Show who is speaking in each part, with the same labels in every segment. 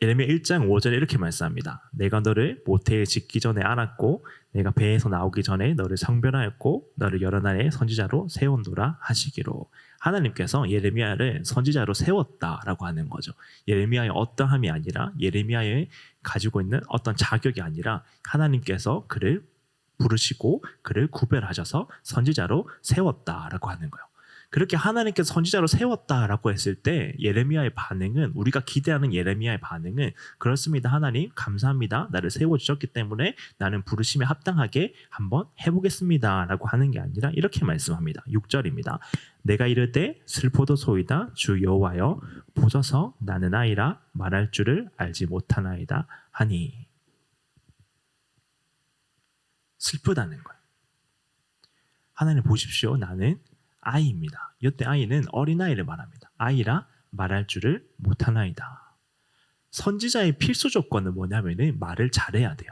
Speaker 1: 예레미야 1장 5절에 이렇게 말씀합니다. 내가 너를 모태에 짓기 전에 알았고 내가 배에서 나오기 전에 너를 성별하였고 너를 여러 나라의 선지자로 세웠노라 하시기로. 하나님께서 예레미야를 선지자로 세웠다라고 하는 거죠. 예레미야의 어떠함이 아니라 예레미야의 가지고 있는 어떤 자격이 아니라 하나님께서 그를 부르시고 그를 구별하셔서 선지자로 세웠다라고 하는 거예요. 그렇게 하나님께서 선지자로 세웠다라고 했을 때 예레미야의 반응은, 우리가 기대하는 예레미야의 반응은 그렇습니다. 하나님 감사합니다. 나를 세워주셨기 때문에 나는 부르심에 합당하게 한번 해보겠습니다 라고 하는 게 아니라 이렇게 말씀합니다. 6절입니다. 내가 이를 때 슬포도소이다 주 여호와여 보소서 나는 아이라 말할 줄을 알지 못하나이다 하니. 슬프다는 거예요. 하나님 보십시오. 나는 아이입니다. 이때 아이는 어린아이를 말합니다. 아이라 말할 줄을 못하나이다. 선지자의 필수 조건은 뭐냐면은 말을 잘해야 돼요.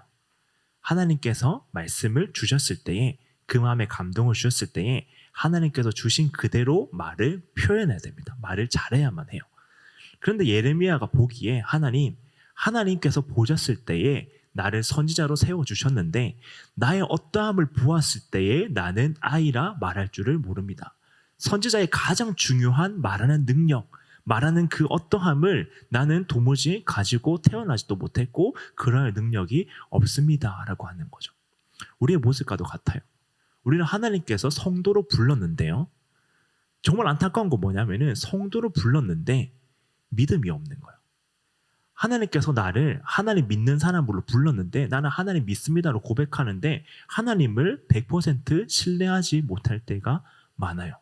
Speaker 1: 하나님께서 말씀을 주셨을 때에, 그 마음에 감동을 주셨을 때에 하나님께서 주신 그대로 말을 표현해야 됩니다. 말을 잘해야만 해요. 그런데 예레미야가 보기에 하나님께서 보셨을 때에 나를 선지자로 세워주셨는데 나의 어떠함을 보았을 때에 나는 아이라 말할 줄을 모릅니다. 선지자의 가장 중요한 말하는 능력, 말하는 그 어떠함을 나는 도무지 가지고 태어나지도 못했고 그럴 능력이 없습니다 라고 하는 거죠. 우리의 모습과도 같아요. 우리는 하나님께서 성도로 불렀는데요, 정말 안타까운 건 뭐냐면은 성도로 불렀는데 믿음이 없는 거예요. 하나님께서 나를 하나님 믿는 사람으로 불렀는데 나는 하나님 믿습니다로 고백하는데 하나님을 100% 신뢰하지 못할 때가 많아요.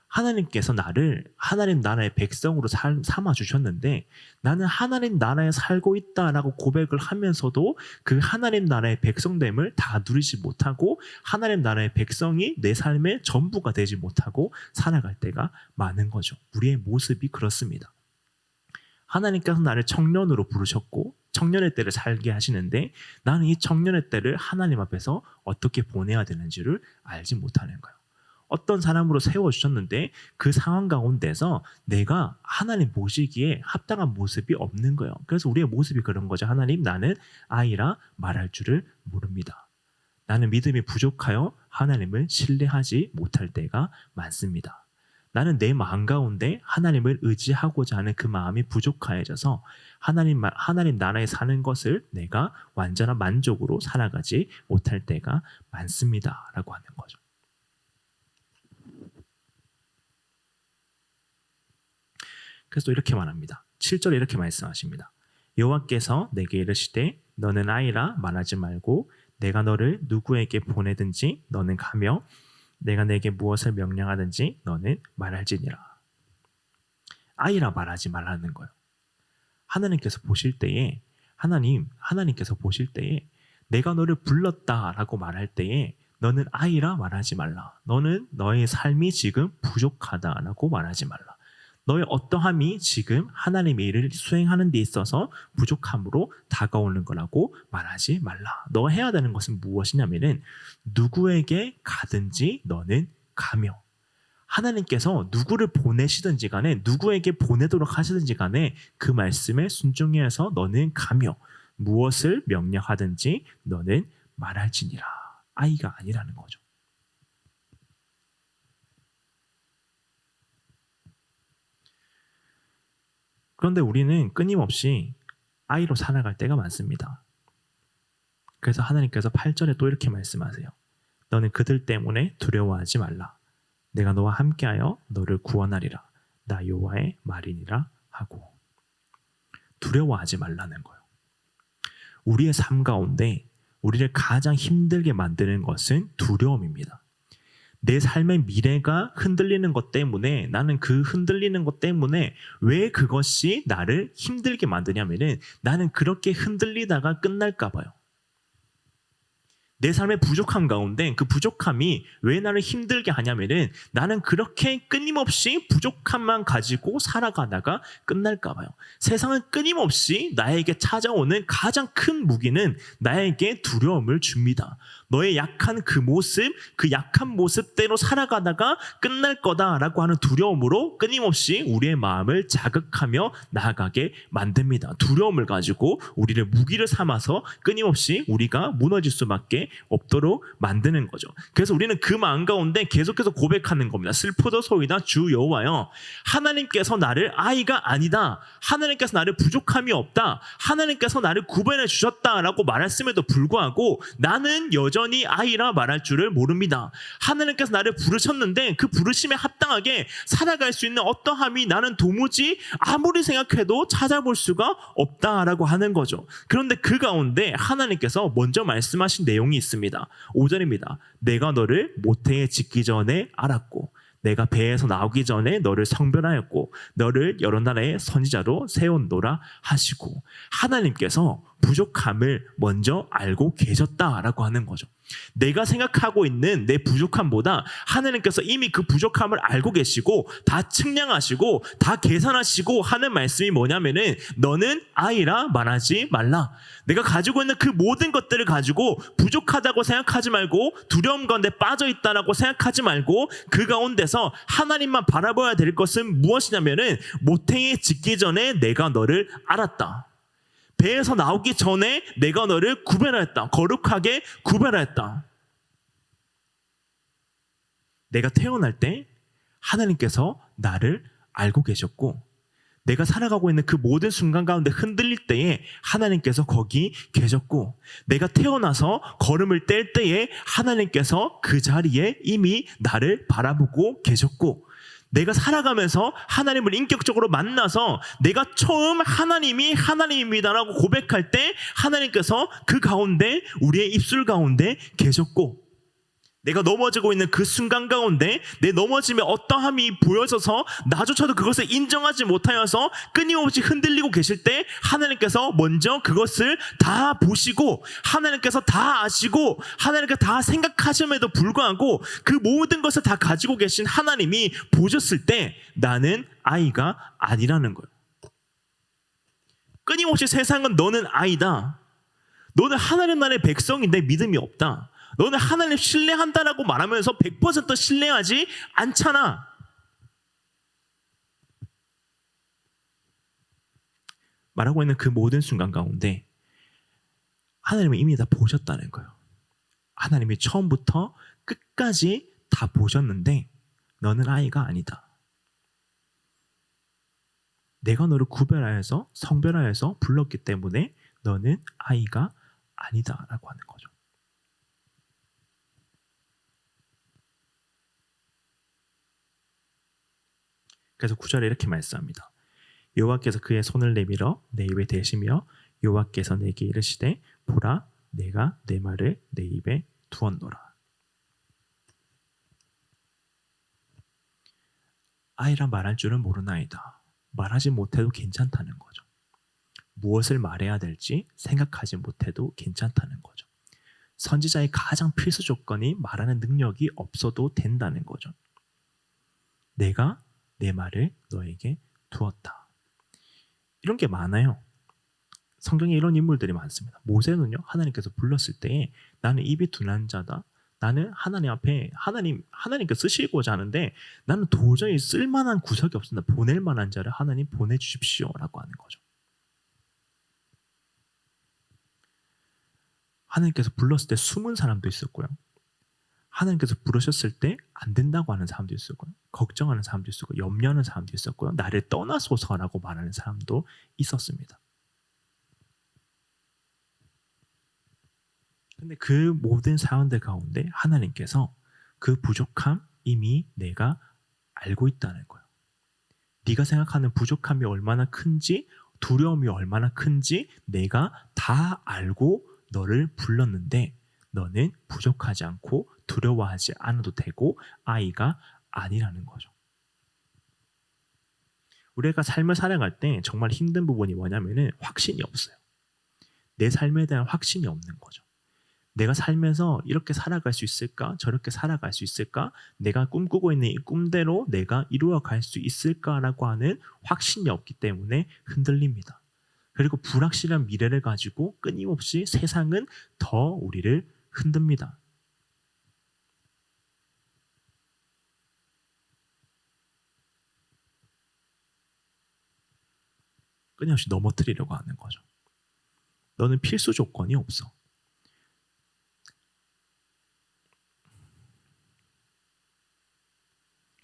Speaker 1: 하나님께서 나를 하나님 나라의 백성으로 삼아주셨는데 나는 하나님 나라에 살고 있다라고 고백을 하면서도 그 하나님 나라의 백성됨을 다 누리지 못하고 하나님 나라의 백성이 내 삶의 전부가 되지 못하고 살아갈 때가 많은 거죠. 우리의 모습이 그렇습니다. 하나님께서 나를 청년으로 부르셨고 청년의 때를 살게 하시는데 나는 이 청년의 때를 하나님 앞에서 어떻게 보내야 되는지를 알지 못하는 거예요. 어떤 사람으로 세워주셨는데 그 상황 가운데서 내가 하나님 보시기에 합당한 모습이 없는 거예요. 그래서 우리의 모습이 그런 거죠. 하나님, 나는 아이라 말할 줄을 모릅니다. 나는 믿음이 부족하여 하나님을 신뢰하지 못할 때가 많습니다. 나는 내 마음 가운데 하나님을 의지하고자 하는 그 마음이 부족하여져서 하나님 나라에 사는 것을 내가 완전한 만족으로 살아가지 못할 때가 많습니다 라고 하는 거죠. 그래서 또 이렇게 말합니다. 7절에 이렇게 말씀하십니다. 여호와께서 내게 이르시되 너는 아이라 말하지 말고 내가 너를 누구에게 보내든지 너는 가며 내가 내게 무엇을 명령하든지 너는 말할지니라. 아이라 말하지 말라는 거예요. 하나님께서 보실 때에 하나님께서 보실 때에 내가 너를 불렀다라고 말할 때에 너는 아이라 말하지 말라. 너는 너의 삶이 지금 부족하다라고 말하지 말라. 너의 어떠함이 지금 하나님의 일을 수행하는 데 있어서 부족함으로 다가오는 거라고 말하지 말라. 너가 해야 되는 것은 무엇이냐면은 누구에게 가든지 너는 가며, 하나님께서 누구를 보내시든지 간에 누구에게 보내도록 하시든지 간에 그 말씀에 순종해서 너는 가며 무엇을 명령하든지 너는 말할지니라. 아이가 아니라는 거죠. 그런데 우리는 끊임없이 아이로 살아갈 때가 많습니다. 그래서 하나님께서 8절에 또 이렇게 말씀하세요. 너는 그들 때문에 두려워하지 말라. 내가 너와 함께하여 너를 구원하리라. 나 여호와의 말이니라 하고. 두려워하지 말라는 거예요. 우리의 삶 가운데 우리를 가장 힘들게 만드는 것은 두려움입니다. 내 삶의 미래가 흔들리는 것 때문에, 나는 그 흔들리는 것 때문에 왜 그것이 나를 힘들게 만드냐면은 나는 그렇게 흔들리다가 끝날까 봐요. 내 삶의 부족함 가운데 그 부족함이 왜 나를 힘들게 하냐면은 나는 그렇게 끊임없이 부족함만 가지고 살아가다가 끝날까 봐요. 세상은 끊임없이 나에게 찾아오는 가장 큰 무기는 나에게 두려움을 줍니다. 너의 약한 그 모습, 그 약한 모습대로 살아가다가 끝날 거다라고 하는 두려움으로 끊임없이 우리의 마음을 자극하며 나아가게 만듭니다. 두려움을 가지고 우리를 무기를 삼아서 끊임없이 우리가 무너질 수밖에 없도록 만드는 거죠. 그래서 우리는 그 마음 가운데 계속해서 고백하는 겁니다. 슬프도소이다 주 여호와여, 하나님께서 나를 아이가 아니다, 하나님께서 나를 부족함이 없다, 하나님께서 나를 구별해 주셨다라고 말했음에도 불구하고 나는 여전히 아이라 말할 줄을 모릅니다. 하나님께서 나를 부르셨는데 그 부르심에 합당하게 살아갈 수 있는 어떠함이 나는 도무지 아무리 생각해도 찾아볼 수가 없다라고 하는 거죠. 그런데 그 가운데 하나님께서 먼저 말씀하신 내용이 있습니다. 5절입니다. 내가 너를 모태에 짓기 전에 알았고 내가 배에서 나오기 전에 너를 성별하였고 너를 여러 나라의 선지자로 세웠노라 하시고, 하나님께서 부족함을 먼저 알고 계셨다라고 하는 거죠. 내가 생각하고 있는 내 부족함보다 하나님께서 이미 그 부족함을 알고 계시고 다 측량하시고 다 계산하시고 하는 말씀이 뭐냐면은 너는 아이라 말하지 말라. 내가 가지고 있는 그 모든 것들을 가지고 부족하다고 생각하지 말고 두려움 가운데 빠져있다라고 생각하지 말고 그 가운데서 하나님만 바라봐야 될 것은 무엇이냐면은 모태에 짓기 전에 내가 너를 알았다. 배에서 나오기 전에 내가 너를 구별하였다. 거룩하게 구별하였다. 내가 태어날 때 하나님께서 나를 알고 계셨고 내가 살아가고 있는 그 모든 순간 가운데 흔들릴 때에 하나님께서 거기 계셨고 내가 태어나서 걸음을 뗄 때에 하나님께서 그 자리에 이미 나를 바라보고 계셨고 내가 살아가면서 하나님을 인격적으로 만나서 내가 처음 하나님이 하나님입니다라고 고백할 때 하나님께서 그 가운데 우리의 입술 가운데 계셨고 내가 넘어지고 있는 그 순간 가운데 내 넘어짐에 어떠함이 보여져서 나조차도 그것을 인정하지 못하여서 끊임없이 흔들리고 계실 때 하나님께서 먼저 그것을 다 보시고 하나님께서 다 아시고 하나님께서 다 생각하심에도 불구하고 그 모든 것을 다 가지고 계신 하나님이 보셨을 때 나는 아이가 아니라는 거예요. 끊임없이 세상은 너는 아이다, 너는 하나님 나라의 백성인데 믿음이 없다, 너는 하나님 신뢰한다라고 말하면서 100% 신뢰하지 않잖아. 말하고 있는 그 모든 순간 가운데 하나님은 이미 다 보셨다는 거예요. 하나님이 처음부터 끝까지 다 보셨는데 너는 아이가 아니다. 내가 너를 구별하여서 성별하여서 불렀기 때문에 너는 아이가 아니다라고 하는 거죠. 그래서 9절에 이렇게 말씀합니다. 여호와께서 그의 손을 내밀어 내 입에 대시며 여호와께서 내게 이르시되 보라 내가 내 말을 내 입에 두었노라. 아이라 말할 줄은 모르나이다. 말하지 못해도 괜찮다는 거죠. 무엇을 말해야 될지 생각하지 못해도 괜찮다는 거죠. 선지자의 가장 필수 조건이 말하는 능력이 없어도 된다는 거죠. 내가 내 말을 너에게 두었다. 이런 게 많아요. 성경에 이런 인물들이 많습니다. 모세는요, 하나님께서 불렀을 때 나는 입이 둔한 자다. 나는 하나님 앞에 하나님께 쓰시고자 하는데 나는 도저히 쓸만한 구석이 없습니다. 보낼 만한 자를 하나님 보내주십시오라고 하는 거죠. 하나님께서 불렀을 때 숨은 사람도 있었고요. 하나님께서 부르셨을 때 안 된다고 하는 사람도 있었고요. 걱정하는 사람도 있었고 염려하는 사람도 있었고요. 나를 떠나소서라고 말하는 사람도 있었습니다. 근데 그 모든 사람들 가운데 하나님께서 그 부족함 이미 내가 알고 있다는 거예요. 네가 생각하는 부족함이 얼마나 큰지 두려움이 얼마나 큰지 내가 다 알고 너를 불렀는데 너는 부족하지 않고 두려워하지 않아도 되고 아이가 아니라는 거죠. 우리가 삶을 살아갈 때 정말 힘든 부분이 뭐냐면은 확신이 없어요. 내 삶에 대한 확신이 없는 거죠. 내가 살면서 이렇게 살아갈 수 있을까? 저렇게 살아갈 수 있을까? 내가 꿈꾸고 있는 이 꿈대로 내가 이루어갈 수 있을까라고 하는 확신이 없기 때문에 흔들립니다. 그리고 불확실한 미래를 가지고 끊임없이 세상은 더 우리를 흔듭니다. 끊임없이 넘어뜨리려고 하는 거죠. 너는 필수 조건이 없어.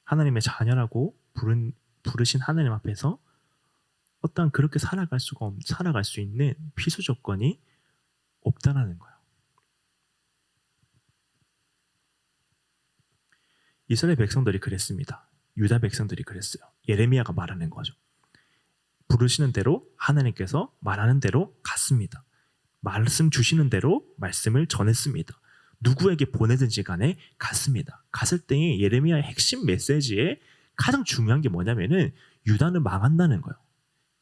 Speaker 1: 하나님의 자녀라고 부르신 하나님 앞에서 어떠한 그렇게 살아갈 수 있는 필수 조건이 없다라는 거예요. 이스라엘 백성들이 그랬습니다. 유다 백성들이 그랬어요. 예레미야가 말하는 거죠. 부르시는 대로 하나님께서 말하는 대로 갔습니다. 말씀 주시는 대로 말씀을 전했습니다. 누구에게 보내든지 간에 갔습니다. 갔을 때에 예레미야의 핵심 메시지에 가장 중요한 게 뭐냐면은 유다는 망한다는 거예요.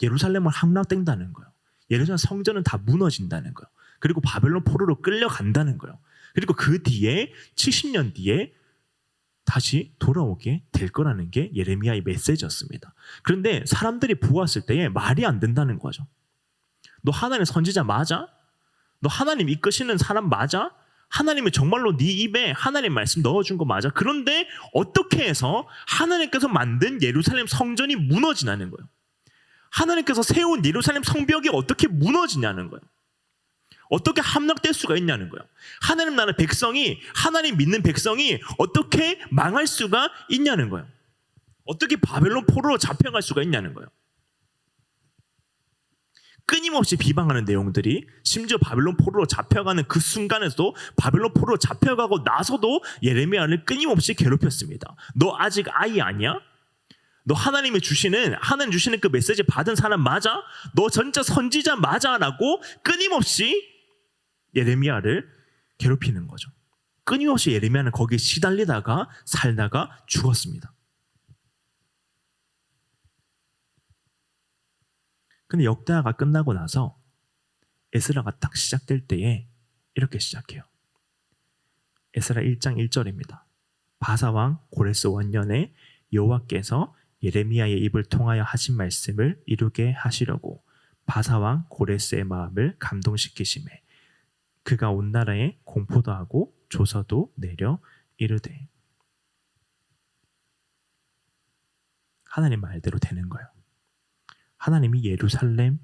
Speaker 1: 예루살렘은 함락된다는 거예요. 예루살렘 성전은 다 무너진다는 거예요. 그리고 바벨론 포로로 끌려간다는 거예요. 그리고 그 뒤에 70년 뒤에 다시 돌아오게 될 거라는 게 예레미야의 메시지였습니다. 그런데 사람들이 보았을 때에 말이 안 된다는 거죠. 너 하나님의 선지자 맞아? 너 하나님 이끄시는 사람 맞아? 하나님이 정말로 네 입에 하나님 말씀 넣어준 거 맞아? 그런데 어떻게 해서 하나님께서 만든 예루살렘 성전이 무너지냐는 거예요. 하나님께서 세운 예루살렘 성벽이 어떻게 무너지냐는 거예요. 어떻게 함락될 수가 있냐는 거예요. 하나님 나라 백성이, 하나님 믿는 백성이 어떻게 망할 수가 있냐는 거예요. 어떻게 바벨론 포로로 잡혀갈 수가 있냐는 거예요. 끊임없이 비방하는 내용들이, 심지어 바벨론 포로로 잡혀가는 그 순간에도, 바벨론 포로로 잡혀가고 나서도 예레미야를 끊임없이 괴롭혔습니다. 너 아직 아이 아니야? 너 하나님 주시는 그 메시지 받은 사람 맞아? 너 진짜 선지자 맞아? 라고 끊임없이 예레미야를 괴롭히는 거죠. 끊임없이 예레미야는 거기에 시달리다가 살다가 죽었습니다. 근데 역대하가 끝나고 나서 에스라가 딱 시작될 때에 이렇게 시작해요. 에스라 1장 1절입니다. 바사왕 고레스 원년에 여호와께서 예레미야의 입을 통하여 하신 말씀을 이루게 하시려고 바사왕 고레스의 마음을 감동시키시매 그가 온 나라에 공포도 하고 조서도 내려 이르되. 하나님 말대로 되는 거예요. 하나님이 예루살렘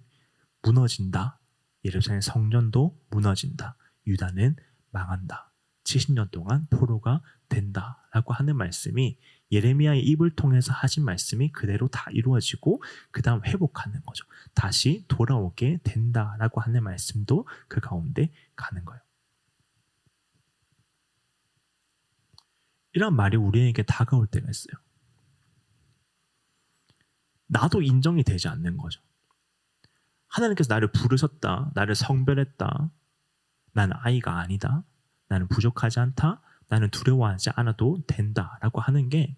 Speaker 1: 무너진다. 예루살렘 성전도 무너진다. 유다는 망한다. 70년 동안 포로가 된다라고 하는 말씀이 예레미야의 입을 통해서 하신 말씀이 그대로 다 이루어지고 그 다음 회복하는 거죠. 다시 돌아오게 된다라고 하는 말씀도 그 가운데 가는 거예요. 이런 말이 우리에게 다가올 때가 있어요. 나도 인정이 되지 않는 거죠. 하나님께서 나를 부르셨다. 나를 성별했다. 나는 아이가 아니다. 나는 부족하지 않다. 나는 두려워하지 않아도 된다라고 하는 게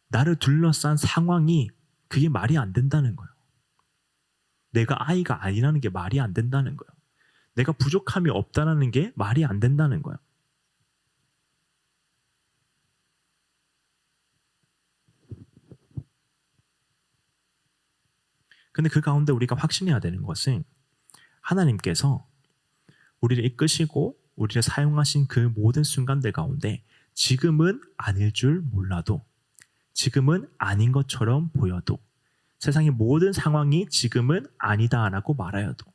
Speaker 1: 나를 둘러싼 상황이 그게 말이 안 된다는 거예요. 내가 아이가 아니라는 게 말이 안 된다는 거예요. 내가 부족함이 없다는 게 말이 안 된다는 거예요. 근데 그 가운데 우리가 확신해야 되는 것은 하나님께서 우리를 이끄시고 우리를 사용하신 그 모든 순간들 가운데 지금은 아닐 줄 몰라도, 지금은 아닌 것처럼 보여도, 세상의 모든 상황이 지금은 아니다라고 말하여도,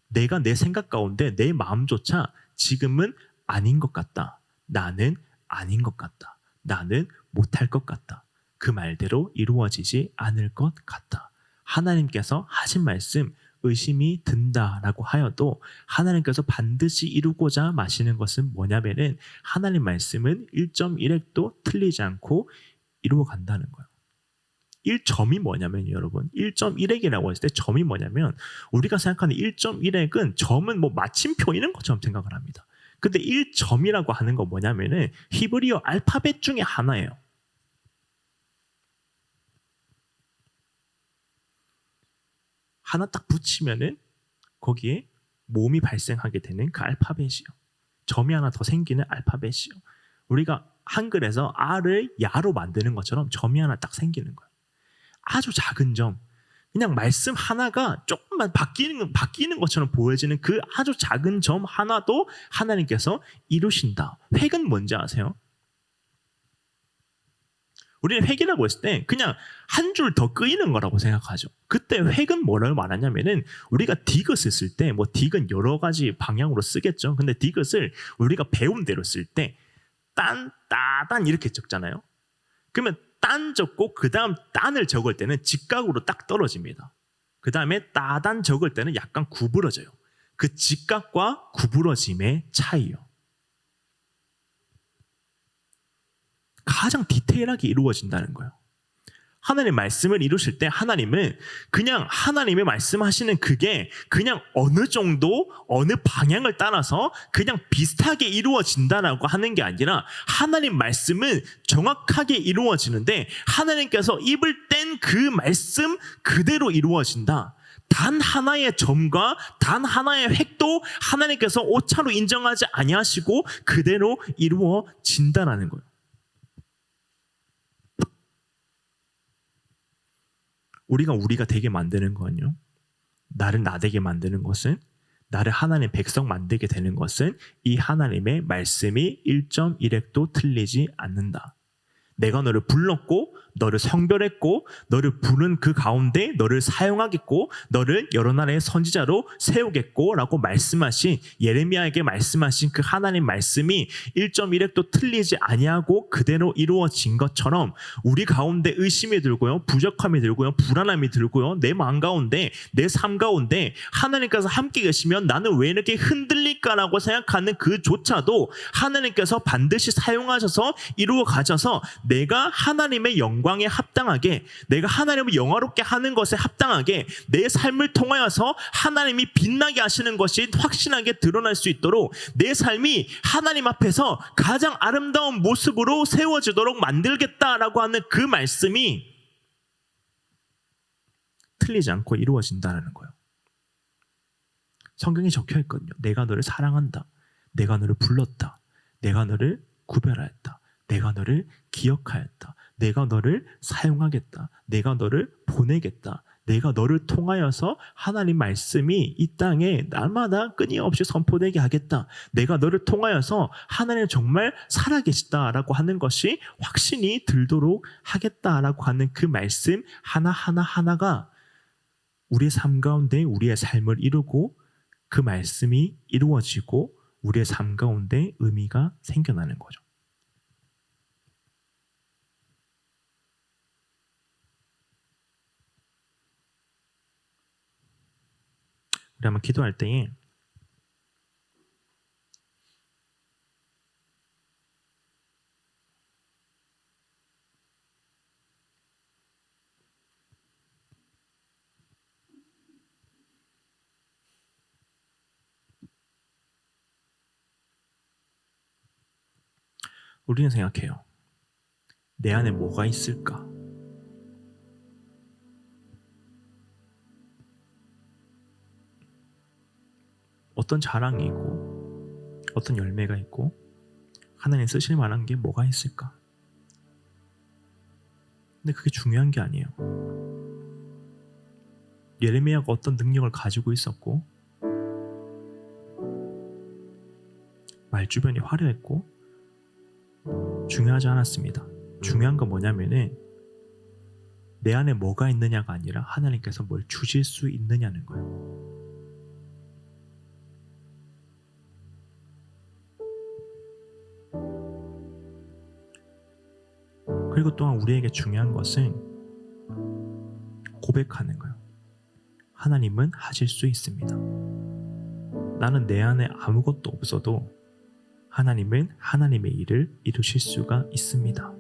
Speaker 1: 내가 내 생각 가운데 내 마음조차 지금은 아닌 것 같다. 나는 아닌 것 같다. 나는 못할 것 같다. 그 말대로 이루어지지 않을 것 같다. 하나님께서 하신 말씀 의심이 든다라고 하여도 하나님께서 반드시 이루고자 마시는 것은 뭐냐면은 하나님 말씀은 1.1핵도 틀리지 않고 이루어간다는 거예요. 1점이 뭐냐면 여러분 1.1핵이라고 했을 때 점이 뭐냐면 우리가 생각하는 1.1핵은 점은 뭐 마침표 이런 것처럼 생각을 합니다. 근데 1점이라고 하는 거 뭐냐면은 히브리어 알파벳 중에 하나예요. 하나 딱 붙이면은 거기에 모음이 발생하게 되는 그 알파벳이요. 점이 하나 더 생기는 알파벳이요. 우리가 한글에서 R을 야로 만드는 것처럼 점이 하나 딱 생기는 거예요. 아주 작은 점. 그냥 말씀 하나가 조금만 바뀌는 것처럼 보여지는 그 아주 작은 점 하나도 하나님께서 이루신다. 획은 뭔지 아세요? 우리는 획이라고 했을 때 그냥 한 줄 더 끄이는 거라고 생각하죠. 그때 획은 뭐라고 말하냐면은 우리가 디귿을 쓸 때 뭐 디귿 여러 가지 방향으로 쓰겠죠. 근데 디귿을 우리가 배운 대로 쓸 때 딴, 따단 이렇게 적잖아요. 그러면 딴 적고 그 다음 딴을 적을 때는 직각으로 딱 떨어집니다. 그 다음에 따단 적을 때는 약간 구부러져요. 그 직각과 구부러짐의 차이요. 가장 디테일하게 이루어진다는 거예요. 하나님의 말씀을 이루실 때 하나님은 그냥 하나님의 말씀하시는 그게 그냥 어느 정도 어느 방향을 따라서 그냥 비슷하게 이루어진다라고 하는 게 아니라 하나님 말씀은 정확하게 이루어지는데 하나님께서 입을 뗀 그 말씀 그대로 이루어진다. 단 하나의 점과 단 하나의 획도 하나님께서 오차로 인정하지 아니하시고 그대로 이루어진다라는 거예요. 우리가 되게 만드는 거는요. 나를 나되게 만드는 것은 나를 하나님의 백성 만들게 되는 것은 이 하나님의 말씀이 1.1획도 틀리지 않는다. 내가 너를 불렀고 너를 성별했고 너를 부른 그 가운데 너를 사용하겠고 너를 여러 나라의 선지자로 세우겠고 라고 말씀하신 예레미야에게 말씀하신 그 하나님 말씀이 1.1획도 틀리지 아니하고 그대로 이루어진 것처럼 우리 가운데 의심이 들고요, 부족함이 들고요, 불안함이 들고요, 내 마음 가운데 내 삶 가운데 하나님께서 함께 계시면 나는 왜 이렇게 흔들릴까라고 생각하는 그조차도 하나님께서 반드시 사용하셔서 이루어 가셔서 내가 하나님의 영광에 합당하게 내가 하나님을 영화롭게 하는 것에 합당하게 내 삶을 통하여서 하나님이 빛나게 하시는 것이 확신하게 드러날 수 있도록 내 삶이 하나님 앞에서 가장 아름다운 모습으로 세워지도록 만들겠다라고 하는 그 말씀이 틀리지 않고 이루어진다는 거예요. 성경에 적혀 있거든요. 내가 너를 사랑한다. 내가 너를 불렀다. 내가 너를 구별하였다. 내가 너를 기억하였다. 내가 너를 사용하겠다. 내가 너를 보내겠다. 내가 너를 통하여서 하나님 말씀이 이 땅에 날마다 끊임없이 선포되게 하겠다. 내가 너를 통하여서 하나님 정말 살아계시다라고 하는 것이 확신이 들도록 하겠다라고 하는 그 말씀 하나하나가 우리의 삶 가운데 우리의 삶을 이루고 그 말씀이 이루어지고 우리의 삶 가운데 의미가 생겨나는 거죠. 우리 한번 기도할 때에 우리는 생각해요. 내 안에 뭐가 있을까? 어떤 자랑이 있고 어떤 열매가 있고 하나님 쓰실 만한 게 뭐가 있을까? 근데 그게 중요한 게 아니에요. 예레미야가 어떤 능력을 가지고 있었고 말 주변이 화려했고 중요하지 않았습니다. 중요한 건 뭐냐면은 내 안에 뭐가 있느냐가 아니라 하나님께서 뭘 주실 수 있느냐는 거예요. 그리고 또한 우리에게 중요한 것은 고백하는 거예요. 하나님은 하실 수 있습니다. 나는 내 안에 아무것도 없어도 하나님은 하나님의 일을 이루실 수가 있습니다.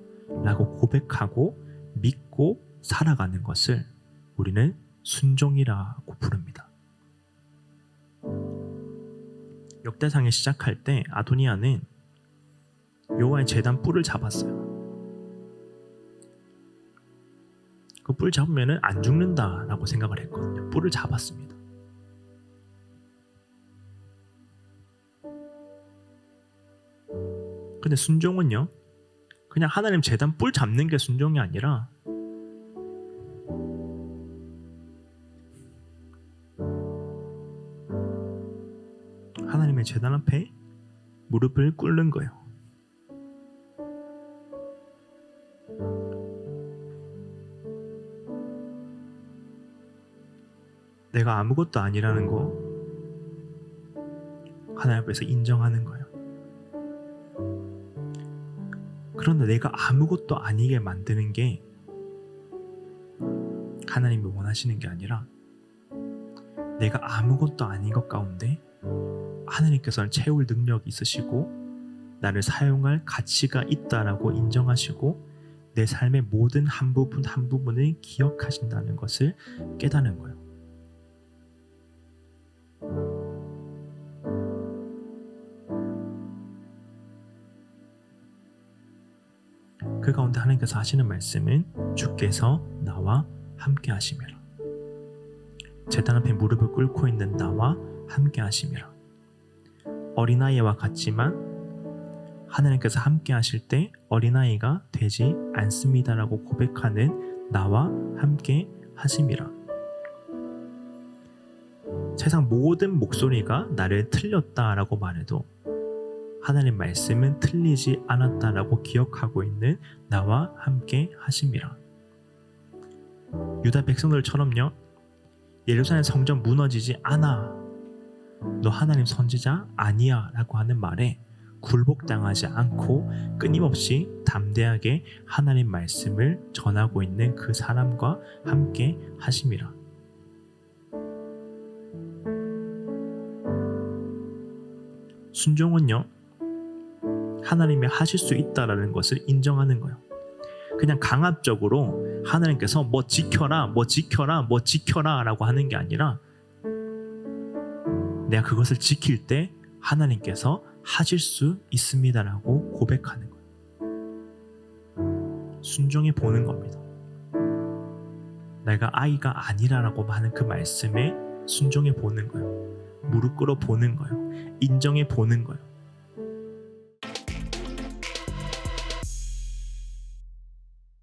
Speaker 1: 라고 고백하고 믿고 살아가는 것을 우리는 순종이라고 부릅니다. 역대상을 시작할 때 아도니아는 여호와의 제단 뿔을 잡았어요. 그 뿔 잡으면 안 죽는다라고 생각을 했거든요. 뿔을 잡았습니다. 근데 순종은요, 그냥 하나님 제단 뿔 잡는 게 순종이 아니라 하나님의 제단 앞에 무릎을 꿇는 거예요. 내가 아무것도 아니라는 거 하나님 앞에서 인정하는 거예요. 그런데 내가 아무것도 아니게 만드는 게 하나님이 원하시는 게 아니라 내가 아무것도 아닌 것 가운데 하나님께서는 채울 능력이 있으시고 나를 사용할 가치가 있다라고 인정하시고 내 삶의 모든 한 부분 한 부분을 기억하신다는 것을 깨닫는 거예요. 그 가운데 하나님께서 하시는 말씀은 주께서 나와 함께 하심이라. 제단 앞에 무릎을 꿇고 있는 나와 함께 하심이라. 어린아이와 같지만 하나님께서 함께 하실 때 어린아이가 되지 않습니다라고 고백하는 나와 함께 하심이라. 세상 모든 목소리가 나를 틀렸다라고 말해도 하나님 말씀은 틀리지 않았다라고 기억하고 있는 나와 함께 하심이라. 유다 백성들처럼요, 예루살렘 성전 무너지지 않아, 너 하나님 선지자 아니야 라고 하는 말에 굴복당하지 않고 끊임없이 담대하게 하나님 말씀을 전하고 있는 그 사람과 함께 하심이라. 순종은요, 하나님이 하실 수 있다라는 것을 인정하는 거예요. 그냥 강압적으로 하나님께서 뭐 지켜라 라고 하는 게 아니라 내가 그것을 지킬 때 하나님께서 하실 수 있습니다라고 고백하는 거예요. 순종해 보는 겁니다. 내가 아이가 아니라라고 하는 그 말씀에 순종해 보는 거예요. 무릎 꿇어 보는 거예요. 인정해 보는 거예요.